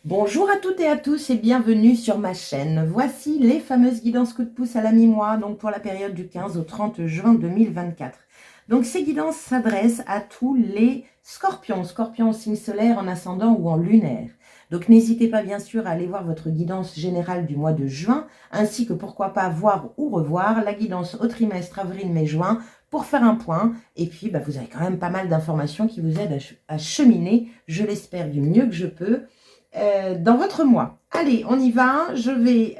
Bonjour à toutes et à tous et bienvenue sur ma chaîne. Voici les fameuses guidances coup de pouce à la mi-mois, donc pour la période du 15 au 30 juin 2024. Donc ces guidances s'adressent à tous les scorpions, scorpions au signe solaire, en ascendant ou en lunaire. Donc n'hésitez pas bien sûr à aller voir votre guidance générale du mois de juin, ainsi que pourquoi pas voir ou revoir la guidance au trimestre avril, mai, juin, pour faire un point. Et puis vous avez quand même pas mal d'informations qui vous aident à cheminer, je l'espère du mieux que je peux, dans votre mois. Allez, on y va. Je vais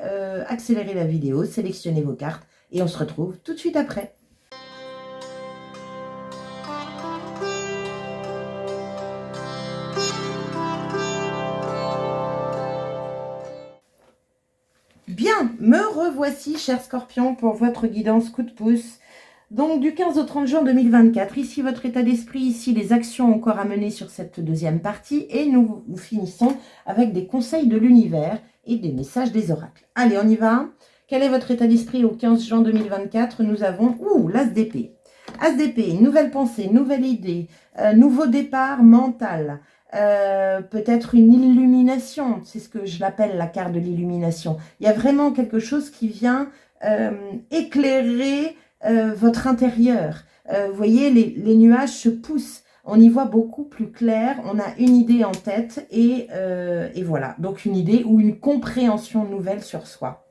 accélérer la vidéo, sélectionner vos cartes et on se retrouve tout de suite après. Bien, me revoici, chers scorpions, pour votre guidance coup de pouce. Donc, du 15 au 30 juin 2024, ici votre état d'esprit, ici les actions encore à mener sur cette deuxième partie. Et nous finissons avec des conseils de l'univers et des messages des oracles. Allez, on y va. Quel est votre état d'esprit au 15 juin 2024? Nous avons l'as d'épée. As d'épée, nouvelle pensée, nouvelle idée, nouveau départ mental. Peut-être une illumination, c'est ce que je l'appelle la carte de l'illumination. Il y a vraiment quelque chose qui vient éclairer votre intérieur. Vous voyez, les nuages se poussent. On y voit beaucoup plus clair. On a une idée en tête et voilà. Donc une idée ou une compréhension nouvelle sur soi.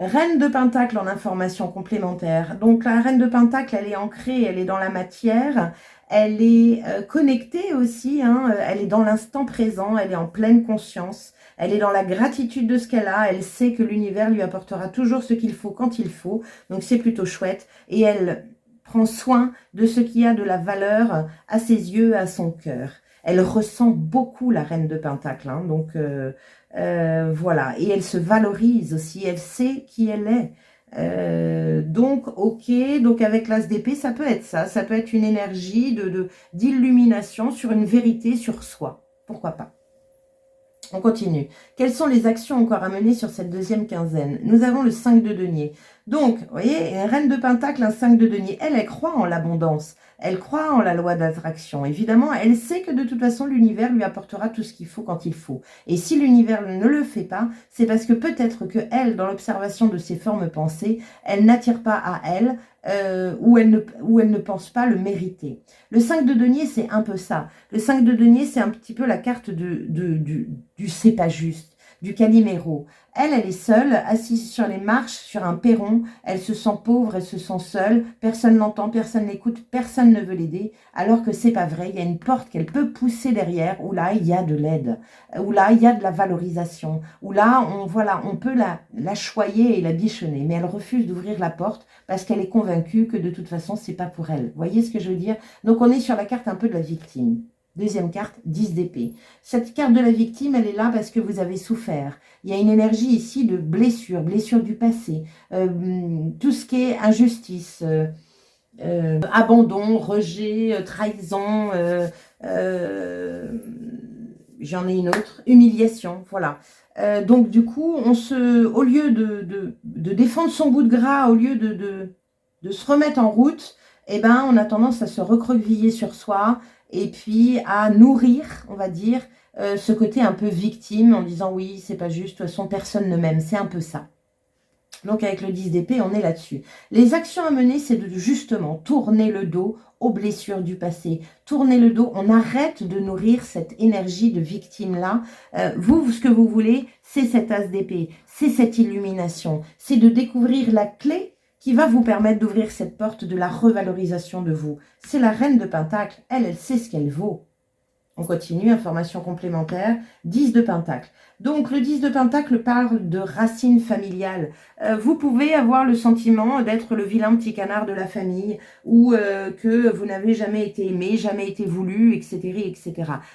Reine de Pentacle en information complémentaire. Donc la Reine de Pentacle, elle est ancrée, elle est dans la matière. Elle est connectée aussi, elle est dans l'instant présent, elle est en pleine conscience. Elle est dans la gratitude de ce qu'elle a. Elle sait que l'univers lui apportera toujours ce qu'il faut quand il faut. Donc c'est plutôt chouette. Et elle prend soin de ce qui a de la valeur à ses yeux, à son cœur. Elle ressent beaucoup la Reine de Pentacle. Donc voilà. Et elle se valorise aussi. Elle sait qui elle est. Donc ok, donc avec l'as d'épée, ça peut être ça. Ça peut être une énergie d'illumination sur une vérité sur soi. Pourquoi pas? On continue. Quelles sont les actions encore à mener sur cette deuxième quinzaine? Nous avons le 5 de denier. Donc, vous voyez, une reine de pentacle, un 5 de denier. Elle croit en l'abondance. Elle croit en la loi d'attraction. Évidemment, elle sait que de toute façon, l'univers lui apportera tout ce qu'il faut quand il faut. Et si l'univers ne le fait pas, c'est parce que peut-être que elle, dans l'observation de ses formes pensées, elle n'attire pas à elle ou elle ne pense pas le mériter. Le 5 de denier, c'est un peu ça. Le 5 de denier, c'est un petit peu la carte du c'est pas juste, du Calimero. Elle est seule, assise sur les marches, sur un perron. Elle se sent pauvre, elle se sent seule. Personne n'entend, personne l'écoute, personne ne veut l'aider. Alors que c'est pas vrai. Il y a une porte qu'elle peut pousser derrière, où là, il y a de l'aide, où là, il y a de la valorisation, où là, on peut la choyer et la bichonner. Mais elle refuse d'ouvrir la porte parce qu'elle est convaincue que de toute façon, c'est pas pour elle. Vous voyez ce que je veux dire? Donc, on est sur la carte un peu de la victime. Deuxième carte, 10 d'épée. Cette carte de la victime, elle est là parce que vous avez souffert. Il y a une énergie ici de blessure, blessure du passé, tout ce qui est injustice, abandon, rejet, trahison, j'en ai une autre, humiliation, voilà. Donc du coup, au lieu de défendre son bout de gras, au lieu de se remettre en route, eh ben, on a tendance à se recroqueviller sur soi et puis à nourrir, on va dire, ce côté un peu victime en disant oui, c'est pas juste, de toute façon, personne ne m'aime, c'est un peu ça. Donc avec le 10 d'épée, on est là-dessus. Les actions à mener, c'est de justement tourner le dos aux blessures du passé. Tourner le dos, on arrête de nourrir cette énergie de victime-là. Vous, ce que vous voulez, c'est cet as d'épée, c'est cette illumination, c'est de découvrir la clé qui va vous permettre d'ouvrir cette porte de la revalorisation de vous. C'est la reine de Pentacle, elle sait ce qu'elle vaut. On continue, information complémentaire, 10 de Pentacle. Donc, le 10 de Pentacle parle de racines familiales. Vous pouvez avoir le sentiment d'être le vilain petit canard de la famille ou que vous n'avez jamais été aimé, jamais été voulu, etc., etc.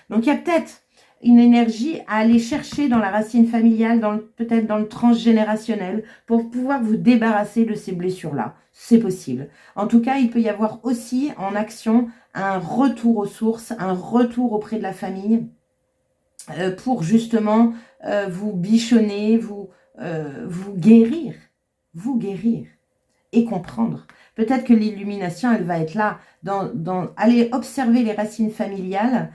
Donc, il y a peut-être une énergie à aller chercher dans la racine familiale, peut-être dans le transgénérationnel, pour pouvoir vous débarrasser de ces blessures-là. C'est possible. En tout cas, il peut y avoir aussi en action un retour aux sources, un retour auprès de la famille pour justement vous bichonner, vous guérir. Vous guérir. et comprendre. Peut-être que l'illumination, elle va être là, aller observer les racines familiales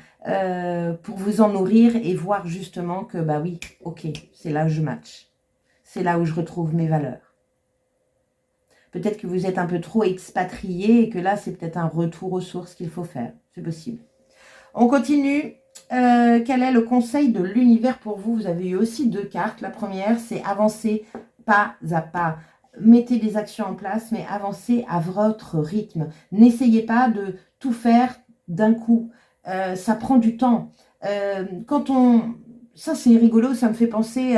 pour vous en nourrir et voir justement que, bah oui, ok, c'est là où je match. C'est là où je retrouve mes valeurs. Peut-être que vous êtes un peu trop expatrié et que là, c'est peut-être un retour aux sources qu'il faut faire. C'est possible. On continue. Quel est le conseil de l'univers pour vous? Vous avez eu aussi 2 cartes. La première, c'est avancer pas à pas. Mettez des actions en place, mais avancez à votre rythme. N'essayez pas de tout faire d'un coup. Ça prend du temps. Ça, c'est rigolo, ça me fait penser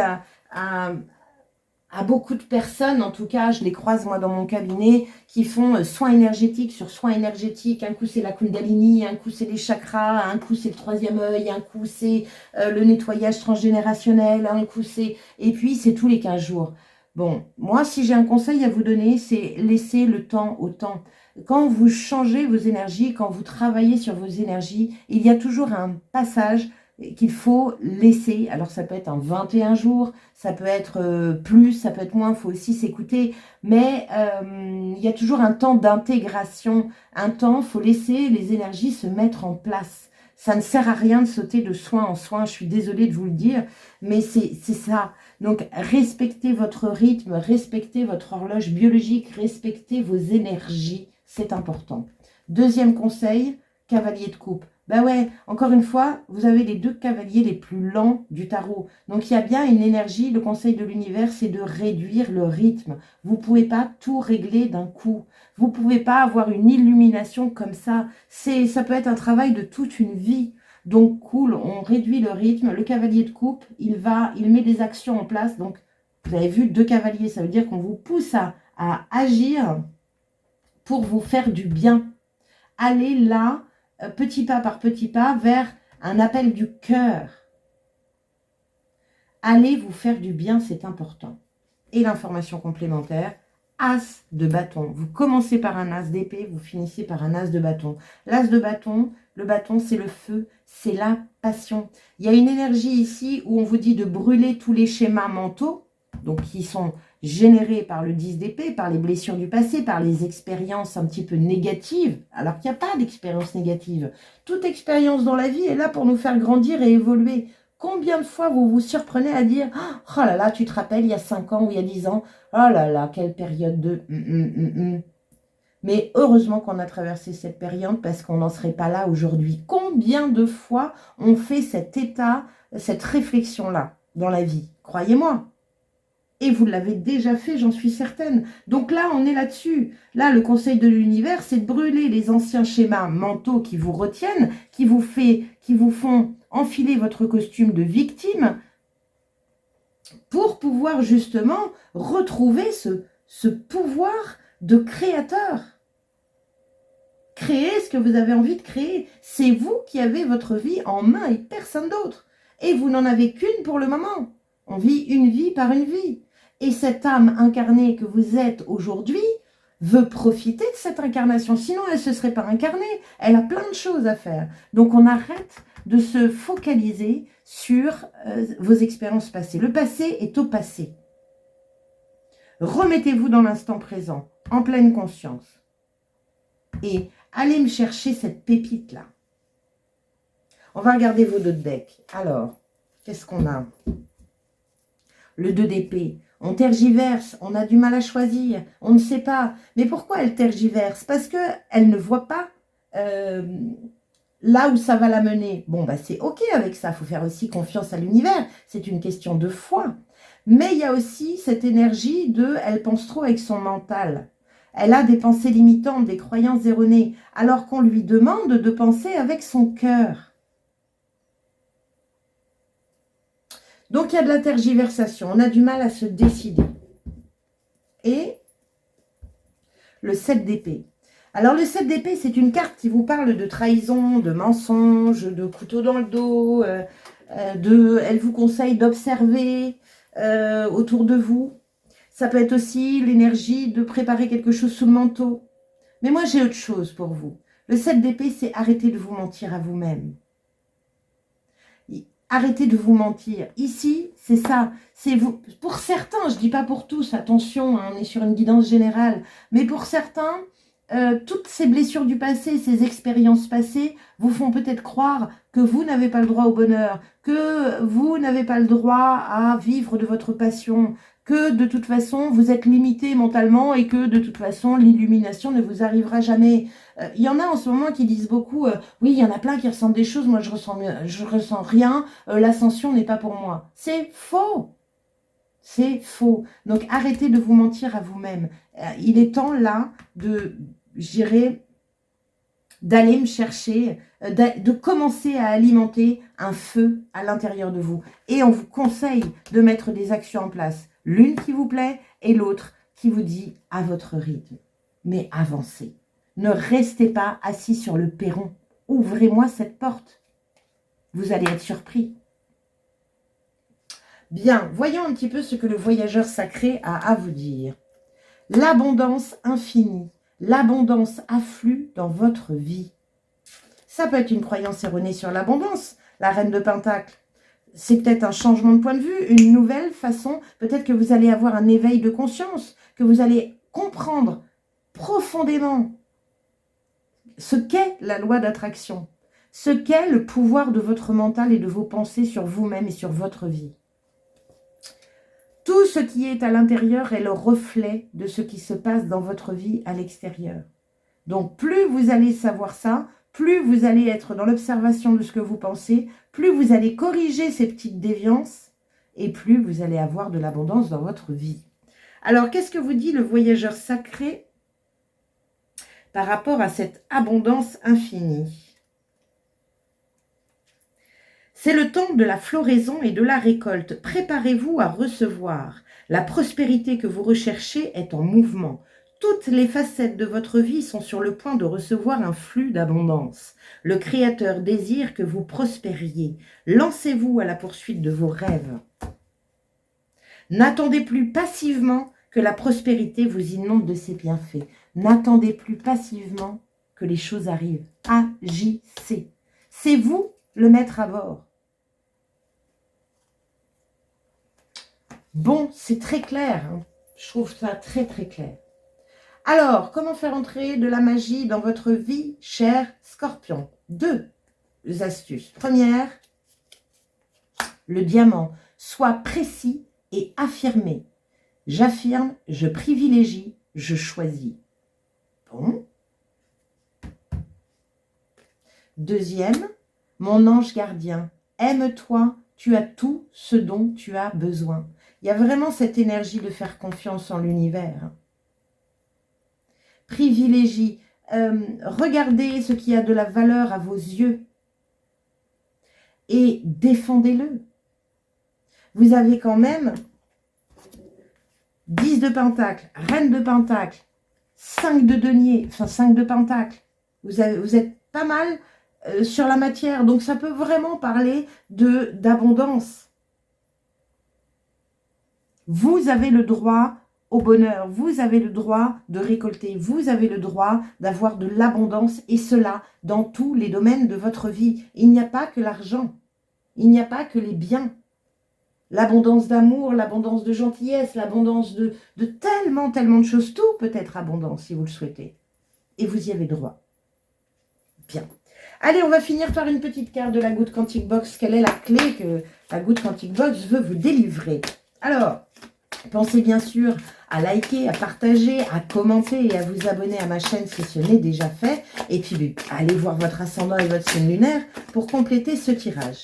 à beaucoup de personnes, en tout cas, je les croise moi dans mon cabinet, qui font soins énergétiques sur soins énergétiques. Un coup, c'est la Kundalini, un coup, c'est les chakras, un coup, c'est le 3e œil, un coup, c'est le nettoyage transgénérationnel, un coup, c'est... Et puis, c'est tous les 15 jours. Bon, moi, si j'ai un conseil à vous donner, c'est laisser le temps au temps. Quand vous changez vos énergies, quand vous travaillez sur vos énergies, il y a toujours un passage qu'il faut laisser. Alors, ça peut être en 21 jours, ça peut être plus, ça peut être moins, il faut aussi s'écouter. Mais il y a toujours un temps d'intégration, un temps, il faut laisser les énergies se mettre en place. Ça ne sert à rien de sauter de soin en soin, je suis désolée de vous le dire, mais c'est ça. Donc, respectez votre rythme, respectez votre horloge biologique, respectez vos énergies, c'est important. Deuxième conseil, cavalier de coupe. Ben ouais, encore une fois, vous avez les 2 cavaliers les plus lents du tarot. Donc, il y a bien une énergie, le conseil de l'univers, c'est de réduire le rythme. Vous ne pouvez pas tout régler d'un coup. Vous ne pouvez pas avoir une illumination comme ça. Ça peut être un travail de toute une vie. Donc, cool, on réduit le rythme. Le cavalier de coupe, il met des actions en place. Donc, vous avez vu 2 cavaliers, ça veut dire qu'on vous pousse à agir pour vous faire du bien. Allez là, petit pas par petit pas, vers un appel du cœur. Allez vous faire du bien, c'est important. Et l'information complémentaire, as de bâton. Vous commencez par un as d'épée, vous finissez par un as de bâton. L'as de bâton, le bâton, c'est le feu, c'est la passion. Il y a une énergie ici où on vous dit de brûler tous les schémas mentaux, donc qui sont générés par le 10 d'épée, par les blessures du passé, par les expériences un petit peu négatives, alors qu'il n'y a pas d'expérience négative. Toute expérience dans la vie est là pour nous faire grandir et évoluer. Combien de fois vous vous surprenez à dire « Oh là là, tu te rappelles, il y a 5 ans ou il y a 10 ans, oh là là, quelle période de... Mais heureusement qu'on a traversé cette période parce qu'on n'en serait pas là aujourd'hui. Combien de fois on fait cet état, cette réflexion-là dans la vie? Croyez-moi. Et vous l'avez déjà fait, j'en suis certaine. Donc là, on est là-dessus. Là, le conseil de l'univers, c'est de brûler les anciens schémas mentaux qui vous retiennent, qui vous font enfiler votre costume de victime pour pouvoir justement retrouver ce pouvoir de créateur. Créer ce que vous avez envie de créer. C'est vous qui avez votre vie en main et personne d'autre. Et vous n'en avez qu'une pour le moment. On vit une vie par une vie. Et cette âme incarnée que vous êtes aujourd'hui veut profiter de cette incarnation. Sinon, elle ne se serait pas incarnée. Elle a plein de choses à faire. Donc, on arrête de se focaliser sur vos expériences passées. Le passé est au passé. Remettez-vous dans l'instant présent, en pleine conscience. Et allez me chercher cette pépite-là. On va regarder vos 2 decks. Alors, qu'est-ce qu'on a? Le 2 d'épée. On tergiverse, on a du mal à choisir, on ne sait pas. Mais pourquoi elle tergiverse? Parce qu'elle ne voit pas là où ça va la mener. Bon, bah c'est ok avec ça, il faut faire aussi confiance à l'univers. C'est une question de foi. Mais il y a aussi cette énergie de « elle pense trop avec son mental ». Elle a des pensées limitantes, des croyances erronées, alors qu'on lui demande de penser avec son cœur. Donc, il y a de la tergiversation. On a du mal à se décider. Et le 7 d'épée. Alors, le 7 d'épée, c'est une carte qui vous parle de trahison, de mensonge, de couteau dans le dos. Elle vous conseille d'observer autour de vous. Ça peut être aussi l'énergie de préparer quelque chose sous le manteau. Mais moi, j'ai autre chose pour vous. Le 7 d'épée, c'est arrêter de vous mentir à vous-même. Arrêtez de vous mentir. Ici, c'est ça. C'est vous. Pour certains, je ne dis pas pour tous, attention, hein, on est sur une guidance générale, mais pour certains, toutes ces blessures du passé, ces expériences passées, vous font peut-être croire que vous n'avez pas le droit au bonheur, que vous n'avez pas le droit à vivre de votre passion, que de toute façon, vous êtes limité mentalement et que de toute façon, l'illumination ne vous arrivera jamais. Il y en a en ce moment qui disent beaucoup, oui, il y en a plein qui ressentent des choses, moi je ressens rien, l'ascension n'est pas pour moi. C'est faux. C'est faux. Donc arrêtez de vous mentir à vous-même. Il est temps là de, je dirais, d'aller me chercher, de commencer à alimenter un feu à l'intérieur de vous. Et on vous conseille de mettre des actions en place. L'une qui vous plaît et l'autre qui vous dit à votre rythme. Mais avancez. Ne restez pas assis sur le perron. Ouvrez-moi cette porte. Vous allez être surpris. Bien, voyons un petit peu ce que le voyageur sacré a à vous dire. L'abondance infinie, l'abondance afflue dans votre vie. Ça peut être une croyance erronée sur l'abondance, la reine de Pentacle. C'est peut-être un changement de point de vue, une nouvelle façon. Peut-être que vous allez avoir un éveil de conscience, que vous allez comprendre profondément ce qu'est la loi d'attraction, ce qu'est le pouvoir de votre mental et de vos pensées sur vous-même et sur votre vie. Tout ce qui est à l'intérieur est le reflet de ce qui se passe dans votre vie à l'extérieur. Donc plus vous allez savoir ça, plus vous allez être dans l'observation de ce que vous pensez, plus vous allez corriger ces petites déviances et plus vous allez avoir de l'abondance dans votre vie. Alors, qu'est-ce que vous dit le voyageur sacré par rapport à cette abondance infinie? C'est le temps de la floraison et de la récolte. Préparez-vous à recevoir. La prospérité que vous recherchez est en mouvement. Toutes les facettes de votre vie sont sur le point de recevoir un flux d'abondance. Le Créateur désire que vous prospériez. Lancez-vous à la poursuite de vos rêves. N'attendez plus passivement que la prospérité vous inonde de ses bienfaits. N'attendez plus passivement que les choses arrivent. Agissez. C'est vous le maître à bord. Bon, c'est très clair. Hein. Je trouve ça très très clair. Alors, comment faire entrer de la magie dans votre vie, cher Scorpion? 2 astuces. Première, le diamant. Sois précis et affirmé. J'affirme, je privilégie, je choisis. Bon. Deuxième, mon ange gardien. Aime-toi, tu as tout ce dont tu as besoin. Il y a vraiment cette énergie de faire confiance en l'univers. Privilégie, regardez ce qui a de la valeur à vos yeux et défendez-le. Vous avez quand même 10 de Pentacle, Reine de Pentacle, 5 de denier, enfin 5 de Pentacle. Vous êtes pas mal sur la matière, donc ça peut vraiment parler d'abondance. Vous avez le droit au bonheur, vous avez le droit de récolter, vous avez le droit d'avoir de l'abondance, et cela dans tous les domaines de votre vie. Il n'y a pas que l'argent, il n'y a pas que les biens. L'abondance d'amour, l'abondance de gentillesse, l'abondance de tellement de choses. Tout peut être abondant si vous le souhaitez. Et vous y avez droit. Bien. Allez, on va finir par une petite carte de la Good Quantic Box. Quelle est la clé que la Good Quantic Box veut vous délivrer? Alors, pensez bien sûr à liker, à partager, à commenter et à vous abonner à ma chaîne si ce n'est déjà fait. Et puis, allez voir votre ascendant et votre signe lunaire pour compléter ce tirage.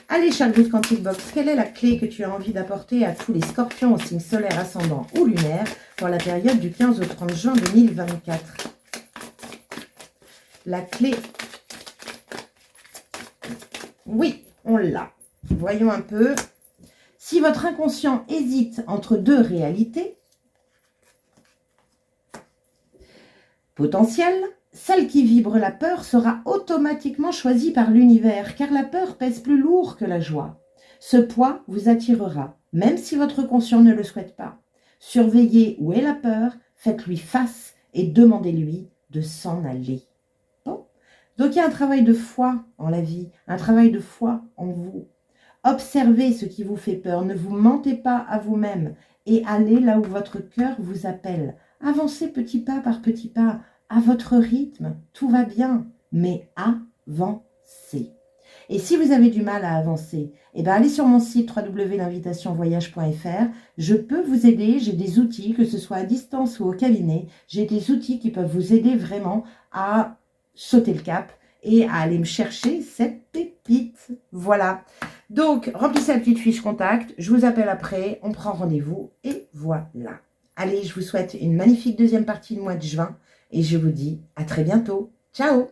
Allez, chère Good Quantic Box, quelle est la clé que tu as envie d'apporter à tous les scorpions au signe solaire, ascendant ou lunaire pour la période du 15 au 30 juin 2024? La clé. Oui, on l'a. Voyons un peu. Si votre inconscient hésite entre deux réalités potentielles, celle qui vibre la peur sera automatiquement choisie par l'univers, car la peur pèse plus lourd que la joie. Ce poids vous attirera, même si votre conscient ne le souhaite pas. Surveillez où est la peur, faites-lui face et demandez-lui de s'en aller. Bon. Donc il y a un travail de foi en la vie, un travail de foi en vous. Observez ce qui vous fait peur. Ne vous mentez pas à vous-même et allez là où votre cœur vous appelle. Avancez petit pas par petit pas, à votre rythme. Tout va bien, mais avancez. Et si vous avez du mal à avancer, eh bien allez sur mon site www.l'invitationvoyage.fr. Je peux vous aider, j'ai des outils, que ce soit à distance ou au cabinet. J'ai des outils qui peuvent vous aider vraiment à sauter le cap et à aller me chercher cette pépite. Voilà. Donc, remplissez la petite fiche contact, je vous appelle après, on prend rendez-vous et voilà. Allez, je vous souhaite une magnifique deuxième partie du mois de juin et je vous dis à très bientôt. Ciao!